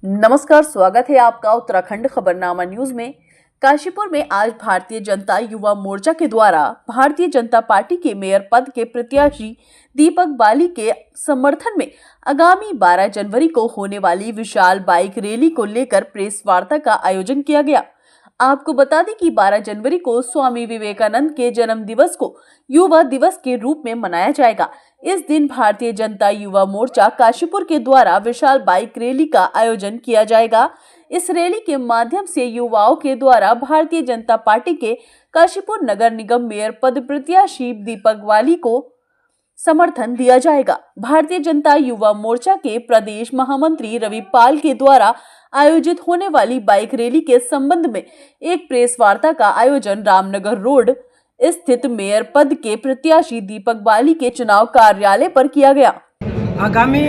नमस्कार, स्वागत है आपका उत्तराखंड खबरनामा न्यूज में। काशीपुर में आज भारतीय जनता युवा मोर्चा के द्वारा भारतीय जनता पार्टी के मेयर पद के प्रत्याशी दीपक बाली के समर्थन में आगामी 12 जनवरी को होने वाली विशाल बाइक रैली को लेकर प्रेस वार्ता का आयोजन किया गया। आपको बता दें कि 12 जनवरी को स्वामी विवेकानंद के जन्म दिवस को युवा दिवस के रूप में मनाया जाएगा। इस दिन भारतीय जनता युवा मोर्चा काशीपुर के द्वारा विशाल बाइक रैली का आयोजन किया जाएगा। इस रैली के माध्यम से युवाओं के द्वारा भारतीय जनता पार्टी के काशीपुर नगर निगम मेयर पद प्रत्याशी दीपक बाली को समर्थन दिया जाएगा। भारतीय जनता युवा मोर्चा के प्रदेश महामंत्री रवि पाल के द्वारा आयोजित होने वाली बाइक रैली के संबंध में एक प्रेस वार्ता का आयोजन रामनगर रोड स्थित मेयर पद के प्रत्याशी दीपक बाली के चुनाव कार्यालय पर किया गया। आगामी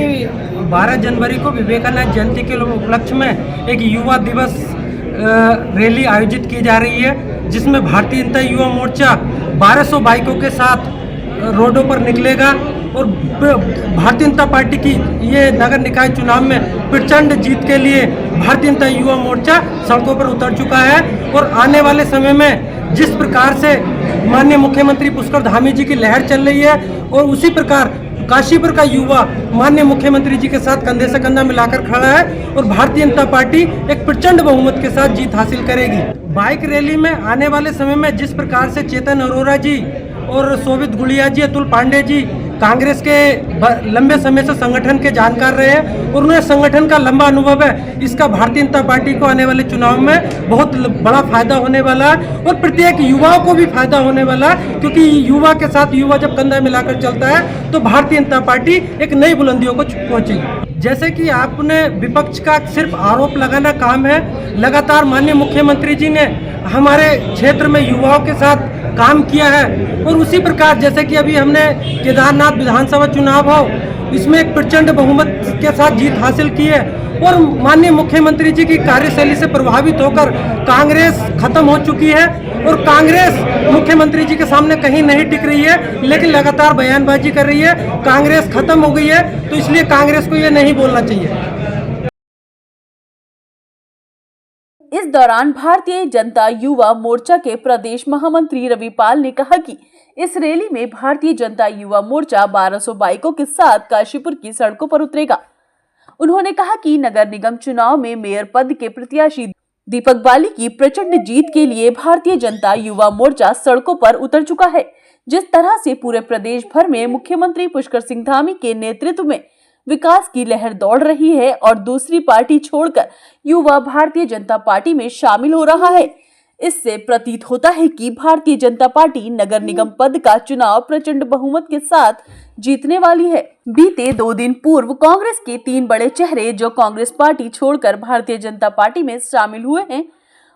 12 जनवरी को विवेकानंद जयंती के उपलक्ष्य में एक युवा दिवस रैली आयोजित की जा रही है, जिसमें भारतीय जनता युवा मोर्चा 1200 बाइकों के साथ रोडों पर निकलेगा और भारतीय जनता पार्टी की ये नगर निकाय चुनाव में प्रचंड जीत के लिए भारतीय जनता युवा मोर्चा सड़कों पर उतर चुका है। और आने वाले समय में जिस प्रकार से माननीय मुख्यमंत्री पुष्कर धामी जी की लहर चल रही है, और उसी प्रकार काशीपुर का युवा माननीय मुख्यमंत्री जी के साथ कंधे से कंधा मिलाकर खड़ा है और भारतीय जनता पार्टी एक प्रचंड बहुमत के साथ जीत हासिल करेगी। बाइक रैली में आने वाले समय में जिस प्रकार से चेतन अरोरा जी और शोभित गुड़िया जी, अतुल पांडे जी कांग्रेस के लंबे समय से संगठन के जानकार रहे हैं और उन्हें संगठन का लंबा अनुभव है, इसका भारतीय जनता पार्टी को आने वाले चुनाव में बहुत बड़ा फायदा होने वाला है और प्रत्येक युवाओं को भी फायदा होने वाला है, क्योंकि युवा के साथ युवा जब कंधा मिलाकर चलता है तो भारतीय जनता पार्टी एक नई बुलंदियों को पहुंचेगी। जैसे कि आपने विपक्ष का सिर्फ आरोप लगाना काम है, लगातार माननीय मुख्यमंत्री जी ने हमारे क्षेत्र में युवाओं के साथ काम किया है और उसी प्रकार जैसे कि अभी हमने केदारनाथ विधानसभा चुनाव हो, इसमें एक प्रचंड बहुमत के साथ जीत हासिल की है और माननीय मुख्यमंत्री जी की कार्यशैली से प्रभावित होकर कांग्रेस खत्म हो चुकी है और कांग्रेस मुख्यमंत्री जी के सामने कहीं नहीं टिक रही है, लेकिन लगातार बयानबाजी कर रही है। कांग्रेस खत्म हो गई है, तो इसलिए कांग्रेस को ये नहीं बोलना चाहिए। इस दौरान भारतीय जनता युवा मोर्चा के प्रदेश महामंत्री रवि पाल ने कहा कि इस रैली में भारतीय जनता युवा मोर्चा 1200 बाइकों के साथ काशीपुर की सड़कों पर उतरेगा। उन्होंने कहा कि नगर निगम चुनाव में मेयर पद के प्रत्याशी दीपक बाली की प्रचंड जीत के लिए भारतीय जनता युवा मोर्चा सड़कों पर उतर चुका है। जिस तरह से पूरे प्रदेश भर में मुख्यमंत्री पुष्कर सिंह धामी के नेतृत्व में विकास की लहर दौड़ रही है और दूसरी पार्टी छोड़कर युवा भारतीय जनता पार्टी में शामिल हो रहा है, इससे प्रतीत होता है कि भारतीय जनता पार्टी नगर निगम पद का चुनाव प्रचंड बहुमत के साथ जीतने वाली है। बीते 2 दिन पूर्व कांग्रेस के 3 बड़े चेहरे जो कांग्रेस पार्टी छोड़कर भारतीय जनता पार्टी में शामिल हुए हैं,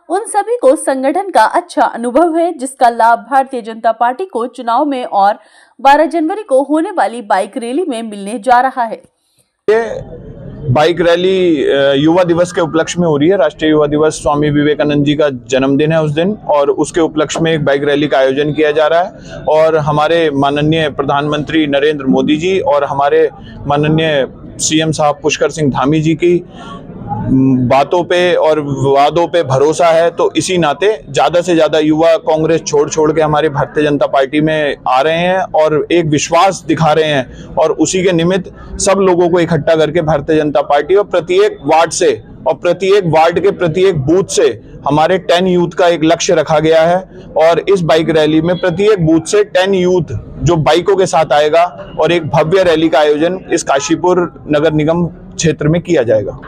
उन सभी को संगठन का अच्छा अनुभव है, जिसका लाभ भारतीय जनता पार्टी को चुनाव में और 12 जनवरी को होने वाली बाइक रैली में मिलने जा रहा है। ये बाइक रैली युवा दिवस के उपलक्ष्य में हो रही है। राष्ट्रीय युवा दिवस स्वामी विवेकानंद जी का जन्मदिन है उस दिन, और उसके उपलक्ष्य में एक बाइक रैली का आयोजन किया जा रहा है। और हमारे माननीय प्रधानमंत्री नरेंद्र मोदी जी और हमारे माननीय सीएम साहब पुष्कर सिंह धामी जी की बातों पे और वादों पे भरोसा है, तो इसी नाते ज्यादा से ज्यादा युवा कांग्रेस छोड़ के हमारे भारतीय जनता पार्टी में आ रहे हैं और एक विश्वास दिखा रहे हैं, और उसी के निमित्त सब लोगों को इकट्ठा करके भारतीय जनता पार्टी और प्रत्येक वार्ड से और प्रत्येक वार्ड के प्रत्येक बूथ से हमारे 10 यूथ का एक लक्ष्य रखा गया है। और इस बाइक रैली में प्रत्येक बूथ से 10 यूथ जो बाइकों के साथ आएगा और एक भव्य रैली का आयोजन इस काशीपुर नगर निगम क्षेत्र में किया जाएगा।